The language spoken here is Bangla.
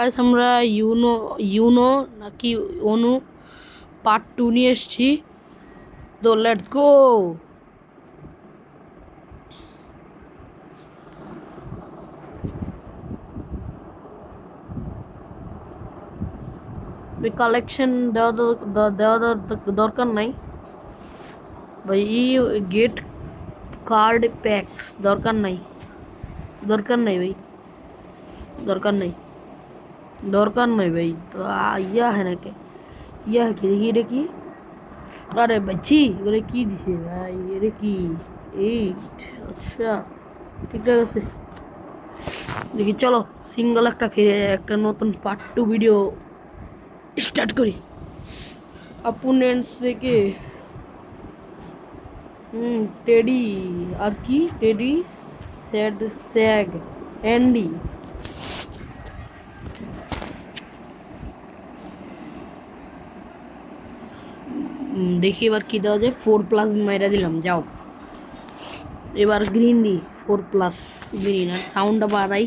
গাইস আমরা ইউনো ইউনো নাকি অনু পার্ট 2 নিয়ে এসেছি। তো লেটস গো। কালেকশন দেওয়া দরকার নাই ভাই। গেট কার্ড প্যাকস দরকার নাই ভাই, দরকার নাই ভাই। তো ইয়া है ना के ইয়া কি দেখি এটা কি? আরে ভাই ছি, এগুলো কি দিছে ভাই? এটা কি 8? আচ্ছা ঠিকঠাক আছে। দেখি চলো সিঙ্গেল একটা নতুন পার্ট 2 ভিডিও স্টার্ট করি। অপোনেন্টস থেকে টেডি আর কি টেডি স্যাগ অ্যান্ডি। দেখি এবার কি দেওয়া যায়। 4+ মাইরা দিলাম, যাও। এবার গ্রিন দি 4+ গ্রিন। আর সাউন্ডটা বাড়াই।